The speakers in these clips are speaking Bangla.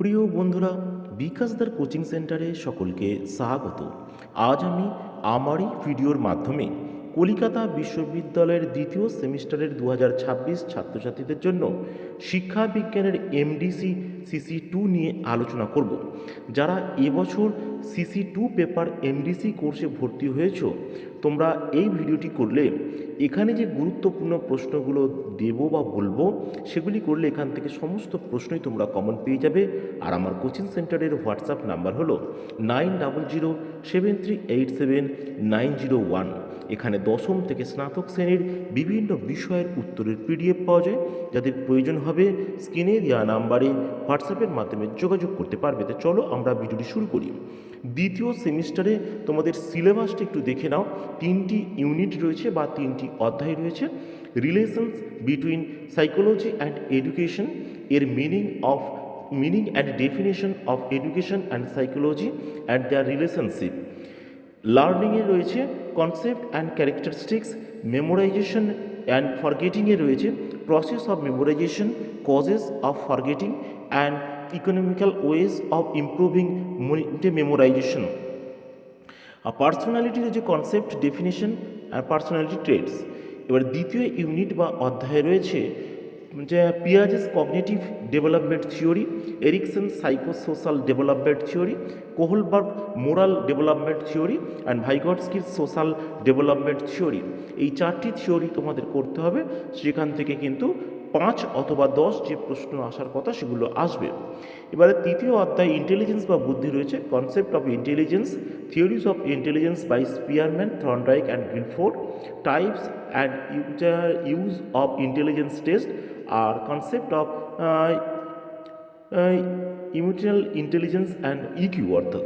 প্রিয় বন্ধুরা, বিকাশদার কোচিং সেন্টারে সকলকে স্বাগত। আজ আমি আমারই ভিডিওর মাধ্যমে কলিকাতা বিশ্ববিদ্যালয়ের দ্বিতীয় সেমিস্টারের 2026 ছাত্রছাত্রীদের জন্য শিক্ষা বিজ্ঞানের এমডিসি সিসি2 নিয়ে আলোচনা করব। যারা এবছর সিসি2 পেপার এমডিসি কোর্সে ভর্তি হয়েছ, তোমরা এই ভিডিওটি করলে এখানে যে গুরুত্বপূর্ণ প্রশ্নগুলো দেব বা বলবো সেগুলি করলে এখান থেকে সমস্ত প্রশ্নই তোমরা কমন পেয়ে যাবে। আর আমার কোচিং সেন্টারের হোয়াটসঅ্যাপ নাম্বার হলো 9007379001। এখানে দশম থেকে স্নাতক শ্রেণীর বিভিন্ন বিষয়ের উত্তরের পিডিএফ পাওয়া যায়। যাদের প্রয়োজন হবে স্ক্রিনে দেওয়া নাম্বারে হোয়াটসঅ্যাপের মাধ্যমে যোগাযোগ করতে পারবে। তো চলো আমরা ভিডিওটি শুরু করি। দ্বিতীয় সেমিস্টারে তোমাদের সিলেবাসটা একটু দেখে নাও। 3টি ইউনিট রয়েছে বা 3টি অধ্যায় রয়েছে। Relations between psychology and education, এর meaning and definition of education and psychology and their relationship. লার্নিংয়ে রয়েছে concept and characteristics, memorization and ফরগেটিংয়ে রয়েছে process of memorization, causes of forgetting and economical ways of improving memorization. আর পার্সোনালিটির যে কনসেপ্ট, ডেফিনেশন আর পার্সোনালিটি ট্রেটস। এবার দ্বিতীয় ইউনিট বা অধ্যায়ে রয়েছে যে Piaget's cognitive development theory, Erikson psychosocial development theory, Kohlberg moral development theory and ভাইগটস্কির সোশ্যাল ডেভেলপমেন্ট থিওরি। এই 4টি থিওরি তোমাদের করতে হবে। সেখান থেকে কিন্তু 5 অথবা 10 যে প্রশ্ন আসার কথা সেগুলো আসবে। এবারে তৃতীয় অধ্যায় ইন্টেলিজেন্স বা বুদ্ধি রয়েছে, concept of intelligence, theories of intelligence by Spearman, Thorndike and Guilford, types and use of intelligence test, আর concept of emotional intelligence and EQ. অর্থাৎ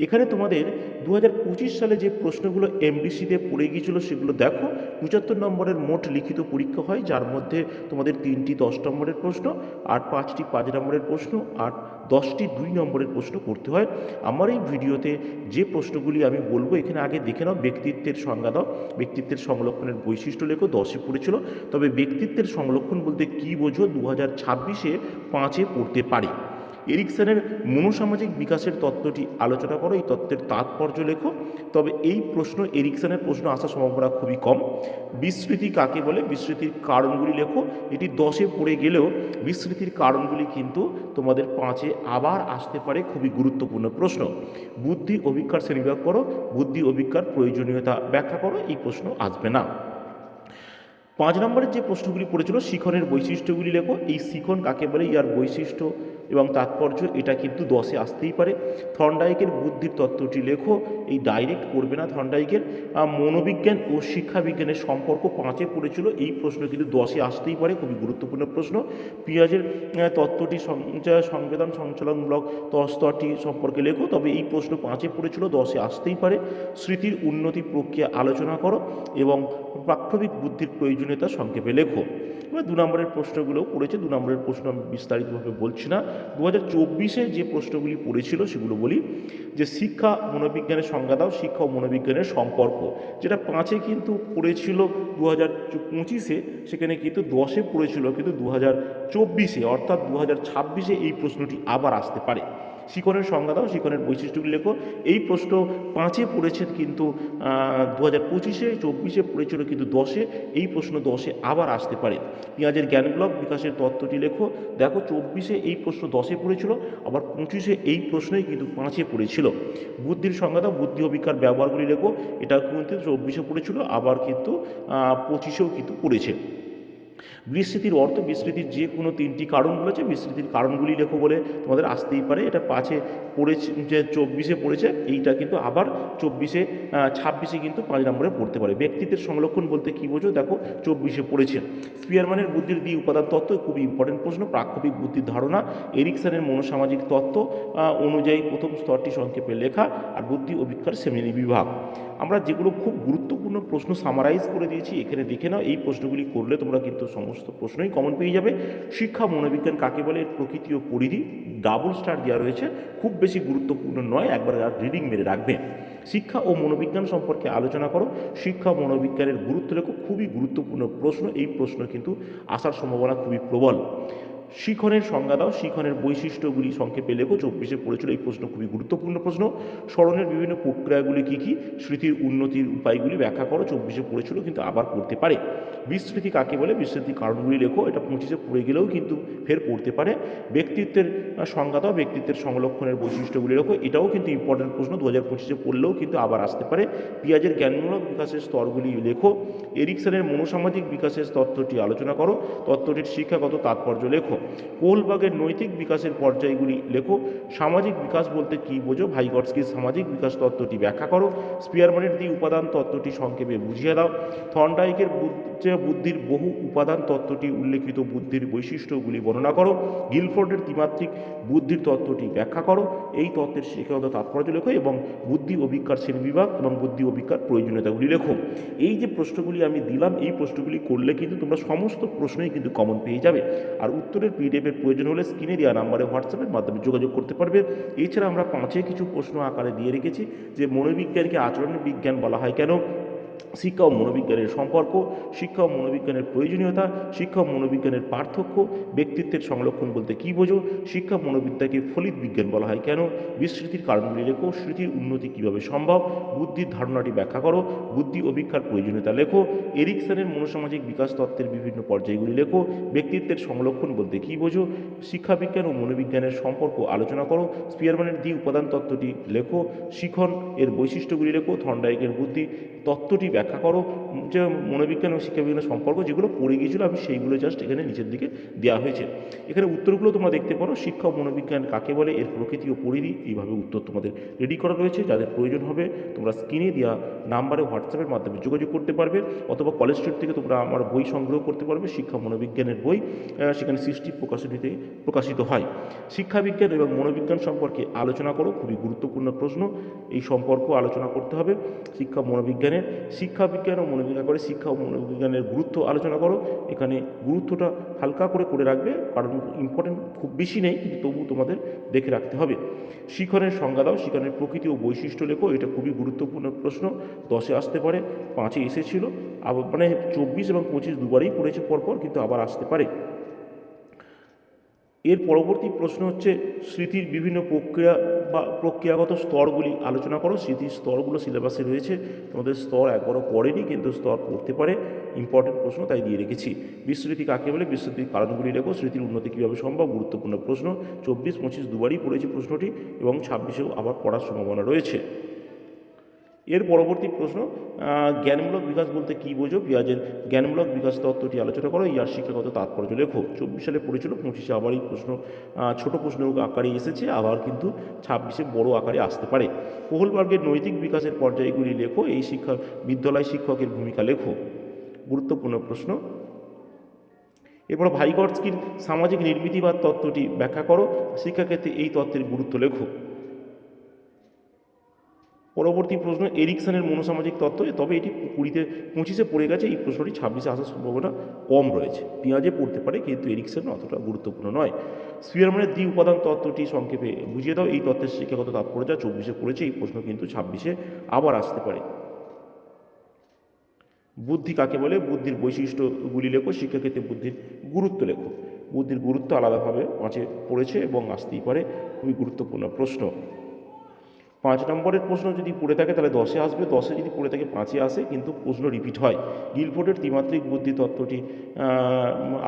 এখানে তোমাদের 2025 সালে যে প্রশ্নগুলো এমডিসিতে পড়ে গিয়েছিল সেগুলো দেখো। 75 নম্বরের মোট লিখিত পরীক্ষা হয়, যার মধ্যে তোমাদের 3টি 10 নম্বরের প্রশ্ন, আর 5টি 5 নম্বরের প্রশ্ন, আর 10টি 2 নম্বরের প্রশ্ন করতে হয়। আমার এই ভিডিওতে যে প্রশ্নগুলি আমি বলবো এখানে আগে দেখে নাও। ব্যক্তিত্বের সংজ্ঞা দাও, ব্যক্তিত্বের সংলক্ষণের বৈশিষ্ট্য লেখো, 10এ পড়েছিল। তবে ব্যক্তিত্বের সংলক্ষণ বলতে কী বোঝো 2026-এ 5-এ পড়তে পারে। এরিকসনের মনোসামাজিক বিকাশের তত্ত্বটি আলোচনা করো, এই তত্ত্বের তাৎপর্য লেখো। তবে এই প্রশ্ন এরিকসনের প্রশ্ন আসার সম্ভাবনা খুবই কম। বিস্মৃতি কাকে বলে, বিস্মৃতির কারণগুলি লেখো। এটি 10-এ পড়ে গেলেও বিস্মৃতির কারণগুলি কিন্তু তোমাদের 5-এ আবার আসতে পারে, খুবই গুরুত্বপূর্ণ প্রশ্ন। বুদ্ধি অভিজ্ঞার শ্রেণীবিভাগ করো, বুদ্ধি অভিজ্ঞার প্রয়োজনীয়তা ব্যাখ্যা করো, এই প্রশ্ন আসবে না। 5 নম্বরের যে প্রশ্নগুলি পড়েছিল শিখনের বৈশিষ্ট্যগুলি লেখো। এই শিখন কাকে বলে, ইয়ার বৈশিষ্ট্য এবং তাৎপর্য, এটা কিন্তু 10-এ আসতেই পারে। থর্নডাইকের বুদ্ধির তত্ত্বটি লেখো, এই ডাইরেক্ট করবে না থর্নডাইকের। মনোবিজ্ঞান ও শিক্ষাবিজ্ঞানের সম্পর্ক 5-এ পড়েছিল, এই প্রশ্ন কিন্তু 10-এ আসতেই পারে, খুবই গুরুত্বপূর্ণ প্রশ্ন। পিয়াজের তত্ত্বটি সংবেদন সঞ্চালনমূলক স্তরটি সম্পর্কে লেখো, তবে এই প্রশ্ন 5-এ পড়েছিল, 10-এ আসতেই পারে। স্মৃতির উন্নতি প্রক্রিয়া আলোচনা করো এবং প্রাক্ষবিক বুদ্ধির প্রয়োজনীয়তা সংক্ষেপে লেখো। এবার 2 নম্বরের প্রশ্নগুলো পড়েছে, 2 নম্বরের প্রশ্ন আমি বিস্তারিতভাবে বলছি না। 2024-এ যে প্রশ্নগুলি পড়েছিল সেগুলো বলি। যে শিক্ষা মনোবিজ্ঞানের সংজ্ঞা দাও, শিক্ষা ও মনোবিজ্ঞানের সম্পর্ক, যেটা 5-এ কিন্তু পড়েছিল 2025-এ, সেখানে কিন্তু 10-এ পড়েছিল কিন্তু 2024-এ, অর্থাৎ 2026-এ এই প্রশ্নটি আবার আসতে পারে। শিখনের সংজ্ঞা দাও, শিখনের বৈশিষ্ট্যগুলি লেখো। এই প্রশ্ন 5-এ পড়েছে কিন্তু 2025-এ, 24-এ পড়েছিল কিন্তু 10-এ, এই প্রশ্ন 10-এ আবার আসতে পারে। পেঁয়াজের জ্ঞানমূলক বিকাশের তত্ত্বটি লেখো। দেখো 24-এ এই প্রশ্ন 10-এ পড়েছিল, আবার 25-এ এই প্রশ্নই কিন্তু 5-এ পড়েছিল। বুদ্ধির সংজ্ঞা দাও, বুদ্ধি অভিজ্ঞার ব্যবহারগুলি লেখো। এটা কিন্তু 24-এ পড়েছিল, আবার কিন্তু 25-এও কিন্তু পড়েছে। বিস্মৃতির অর্থ, বিস্মৃতির যে কোনো 3টি কারণ বলেছে, বিস্মৃতির কারণগুলি লেখো বলে তোমাদের আসতেই পারে। এটা 5-এ পড়েছে, যে 24-এ পড়েছে, এইটা কিন্তু আবার 24-এ 26-এ কিন্তু 5 নম্বরে পড়তে পারে। ব্যক্তিত্বের সংলক্ষণ বলতে কী বোঝো, দেখো 24-এ পড়েছে। স্পিয়ারম্যানের বুদ্ধির দ্বি উপাদান তত্ত্ব, খুবই ইম্পর্টেন্ট প্রশ্ন। প্রাক্ষবিক বুদ্ধির ধারণা, এরিকসনের মনোসামাজিক তত্ত্ব অনুযায়ী প্রথম স্তরটি সংক্ষেপে লেখা, আর বুদ্ধি অভিজ্ঞার শ্রেণী বিভাগ। আমরা যেগুলো খুব গুরুত্বপূর্ণ প্রশ্ন সামারাইজ করে দিয়েছি, এখানে দেখে নাও। এই প্রশ্নগুলি করলে তোমরা কিন্তু সমস্ত প্রশ্নই কমন পেয়ে যাবে। শিক্ষা মনোবিজ্ঞান কাকে বলে, এর প্রকৃতি ও পরিধি ডাবল স্টার দেওয়া রয়েছে, খুব বেশি গুরুত্বপূর্ণ নয়, একবার রিডিং মেরে রাখবে। শিক্ষা ও মনোবিজ্ঞান সম্পর্কে আলোচনা করো, শিক্ষা ও মনোবিজ্ঞানের গুরুত্ব লেখো, খুবই গুরুত্বপূর্ণ প্রশ্ন, এই প্রশ্ন কিন্তু আসার সম্ভাবনা খুবই প্রবল। শিখনের সংজ্ঞা দাও, শিখনের বৈশিষ্ট্যগুলি সংক্ষেপে লেখো। 24-এ পড়েছিল এই প্রশ্ন, খুবই গুরুত্বপূর্ণ প্রশ্ন। স্মরণের বিভিন্ন প্রক্রিয়াগুলি কী কী, স্মৃতির উন্নতির উপায়গুলি ব্যাখ্যা করো। 24-এ পড়েছিল কিন্তু আবার পড়তে পারে। বিস্মৃতি কাকে বলে, বিস্মৃতির কারণগুলি লেখো। এটা 25-এ পড়ে গেলেও কিন্তু ফের পড়তে পারে। ব্যক্তিত্বের সংজ্ঞা দাও, ব্যক্তিত্বের সংলক্ষণের বৈশিষ্ট্যগুলি লেখো। এটাও কিন্তু ইম্পর্টেন্ট প্রশ্ন, 2025-এ পড়লেও কিন্তু আবার আসতে পারে। পিয়াজের জ্ঞানমূলক বিকাশের স্তরগুলি লেখো। এরিকসনের মনোসামাজিক বিকাশের তত্ত্বটি আলোচনা করো। তত্ত্বটির শিক্ষাগত তাৎপর্য লেখো। কোহলবার্গের নৈতিক বিকাশের পর্যায়গুলি লেখো। সামাজিক বিকাশ বলতে কী বোঝো, ভাইগটস্কির সামাজিক বিকাশ তত্ত্বটি ব্যাখ্যা করো। স্পিয়ারম্যানের উপাদান তত্ত্বটি সংক্ষেপে বুঝিয়ে দাও। থর্নডাইকের বুদ্ধির বহু উপাদান তত্ত্বটি উল্লেখিত বুদ্ধির বৈশিষ্ট্যগুলি বর্ণনা করো। গিলফোর্ডের ত্রিমাত্রিক বুদ্ধির তত্ত্বটি ব্যাখ্যা করো। এই তত্ত্বের শিক্ষাগত তাৎপর্য লেখো এবং বুদ্ধি অভিজ্ঞার শ্রেণীবিভাগ এবং বুদ্ধি অভিজ্ঞার প্রয়োজনীয়তাগুলি লেখো। এই যে প্রশ্নগুলি আমি দিলাম, এই প্রশ্নগুলি করলে কিন্তু তোমরা সমস্ত প্রশ্নই কিন্তু কমন পেয়ে যাবে। আর উত্তরের পিডিএফের প্রয়োজন হলে স্ক্রিনে দেওয়া নাম্বারে হোয়াটসঅ্যাপের মাধ্যমে যোগাযোগ করতে পারবে। এছাড়া আমরা 5-এ কিছু প্রশ্ন আকারে দিয়ে রেখেছি, যে মনোবিজ্ঞানকে আচরণ বিজ্ঞান বলা হয় কেন, শিক্ষা ও মনোবিজ্ঞানের সম্পর্ক, শিক্ষা ও মনোবিজ্ঞানের প্রয়োজনীয়তা, শিক্ষা ও মনোবিজ্ঞানের পার্থক্য, ব্যক্তিত্বের সংরক্ষণ বলতে কী বোঝো, শিক্ষা মনোবিদ্যাকে ফলিত বিজ্ঞান বলা হয় কেন, বিস্মৃতির কারণগুলি লেখো, স্মৃতির উন্নতি কীভাবে সম্ভব, বুদ্ধির ধারণাটি ব্যাখ্যা করো, বুদ্ধি অভিজ্ঞার প্রয়োজনীয়তা লেখো, এরিকসনের মনোসামাজিক বিকাশ তত্ত্বের বিভিন্ন পর্যায়গুলি লেখো, ব্যক্তিত্বের সংরক্ষণ বলতে কী বোঝো, শিক্ষাবিজ্ঞান ও মনোবিজ্ঞানের সম্পর্ক আলোচনা করো, স্পিয়ারম্যানের উপাদান তত্ত্বটি লেখো, শিখন এর বৈশিষ্ট্যগুলি লেখো, থর্নডাইকের বুদ্ধি তত্ত্বটি ব্যাখ্যা করো। যে মনোবিজ্ঞান ও শিক্ষাবিজ্ঞানের সম্পর্ক যেগুলো পড়ে গিয়েছিল, আমি সেইগুলো জাস্ট এখানে নিচের দিকে দেওয়া হয়েছে। এখানে উত্তরগুলো তোমরা দেখতে পারো। শিক্ষা ও মনোবিজ্ঞান কাকে বলে, এর প্রকৃতি ও পরিধি, এইভাবে উত্তর তোমাদের রেডি করা রয়েছে। যাদের প্রয়োজন হবে তোমরা স্ক্রিনে দেওয়া নাম্বারে হোয়াটসঅ্যাপের মাধ্যমে যোগাযোগ করতে পারবে, অথবা কলেজ স্ট্রিট থেকে তোমরা আমার বই সংগ্রহ করতে পারবে, শিক্ষা মনোবিজ্ঞানের বই। সেখানে সৃষ্টি প্রকাশনীতে প্রকাশিত হয়। শিক্ষাবিজ্ঞান এবং মনোবিজ্ঞান সম্পর্কে আলোচনা করো, খুবই গুরুত্বপূর্ণ প্রশ্ন। এই সম্পর্ক আলোচনা করতে হবে শিক্ষা মনোবিজ্ঞানের। শিক্ষাবিজ্ঞান ও মনোবিজ্ঞান করে শিক্ষা ও মনোবিজ্ঞানের গুরুত্ব আলোচনা করো। এখানে গুরুত্বটা হালকা করে রাখবে, কারণ ইম্পর্টেন্ট খুব বেশি নেই, কিন্তু তবু তোমাদের দেখে রাখতে হবে। শিখনের সংজ্ঞা দাও, শিখনের প্রকৃতি ও বৈশিষ্ট্য লেখো। এটা খুবই গুরুত্বপূর্ণ প্রশ্ন, 10-এ আসতে পারে, 5-এ এসেছিল, আবার মানে 24 এবং 25 দুবারই পড়েছে পরপর, কিন্তু আবার আসতে পারে। এর পরবর্তী প্রশ্ন হচ্ছে স্মৃতির বিভিন্ন প্রক্রিয়া বা প্রক্রিয়াগত স্তরগুলি আলোচনা করো। স্মৃতির স্তরগুলো সিলেবাসে রয়েছে, তোমাদের স্তর একবারও পড়েনি, কিন্তু স্তর পড়তে পারে, ইম্পর্টেন্ট প্রশ্ন তাই দিয়ে রেখেছি। বিস্মৃতি কাকে বলে, বিস্মৃতির কারণগুলি লেখো, স্মৃতির উন্নতি কীভাবে সম্ভব, গুরুত্বপূর্ণ প্রশ্ন। 24-25 দুবারই পড়েছে প্রশ্নটি, এবং 26-এও আবার পড়ার সম্ভাবনা রয়েছে। এর পরবর্তী প্রশ্ন, জ্ঞানমূলক বিকাশ বলতে কী বোঝো, পিয়াজের জ্ঞানমূলক বিকাশ তত্ত্বটি আলোচনা করো। ইয়ার শিক্ষাগত তাৎপর্য লেখো। 24 সালে পড়েছিল, 25-এ আবার এই প্রশ্ন ছোট প্রশ্ন আকারে এসেছে, আবার কিন্তু 26-এ বড় আকারে আসতে পারে। কোহলবার্গের নৈতিক বিকাশের পর্যায়গুলি লেখো। এই বিদ্যালয় শিক্ষকের ভূমিকা লেখো, গুরুত্বপূর্ণ প্রশ্ন। এরপর ভাইগটস্কির সামাজিক নির্মিতিবাদ তত্ত্বটি ব্যাখ্যা করো। শিক্ষাক্ষেত্রে এই তত্ত্বের গুরুত্ব লেখো। পরবর্তী প্রশ্ন, এরিকসনের মনোসামাজিক তত্ত্ব, তবে এটি 25-এ পড়ে গেছে, এই প্রশ্নটি 26-এ আসার সম্ভাবনা কম রয়েছে। পেঁয়াজে পড়তে পারে, কিন্তু এরিকসন অতটা গুরুত্বপূর্ণ নয়। স্পিয়ারম্যানের উপাদান তত্ত্বটি সংক্ষেপে বুঝিয়ে দাও। এই তত্ত্বের শিক্ষাগত তাৎপর্য 24-এ পড়েছে, এই প্রশ্ন কিন্তু 26-এ আবার আসতে পারে। বুদ্ধি কাকে বলে, বুদ্ধির বৈশিষ্ট্যগুলি লেখো। শিক্ষাক্ষেত্রে বুদ্ধির গুরুত্ব লেখো। বুদ্ধির গুরুত্ব আলাদাভাবে 5-এ পড়েছে এবং আসতেই পারে, খুবই গুরুত্বপূর্ণ প্রশ্ন। 5 নম্বরের প্রশ্ন যদি পড়ে থাকে তাহলে 10-এ আসবে, 10-এ যদি পড়ে থাকে 5-এ আসে, কিন্তু প্রশ্ন রিপিট হয়। গিলফোর্ডের ত্রিমাত্রিক বুদ্ধি তত্ত্বটি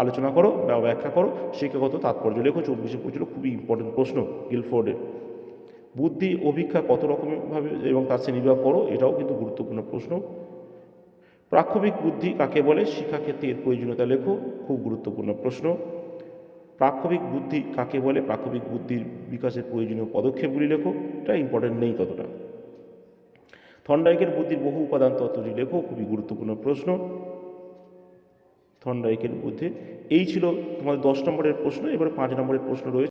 আলোচনা করো বা ব্যাখ্যা করো। শিক্ষাগত তাৎপর্য লেখো। 24-এ পড়েছিল, খুবই ইম্পর্টেন্ট প্রশ্ন গিলফোর্ডের। বুদ্ধি অভিক্ষা কত রকমভাবে এবং তার শ্রেণীবিভাগ করো, এটাও কিন্তু গুরুত্বপূর্ণ প্রশ্ন। প্রাক্ষবিক বুদ্ধি কাকে বলে, শিক্ষাক্ষেত্রে এর প্রয়োজনীয়তা লেখো, খুব গুরুত্বপূর্ণ প্রশ্ন। প্রাক্ষবিক বুদ্ধি কাকে বলে, প্রাক্ষবিক বুদ্ধির বিকাশের প্রয়োজনীয় পদক্ষেপগুলি লেখো, এটা ইম্পর্টেন্ট নেই ততটা। থর্নডাইকের বুদ্ধির বহু উপাদান তত্ত্বটি লেখো, খুবই গুরুত্বপূর্ণ প্রশ্ন। থর্নডাইকের বুদ্ধি, এই ছিল তোমাদের 10 নম্বরের প্রশ্ন। এবারে 5 নম্বরের প্রশ্ন রয়েছে।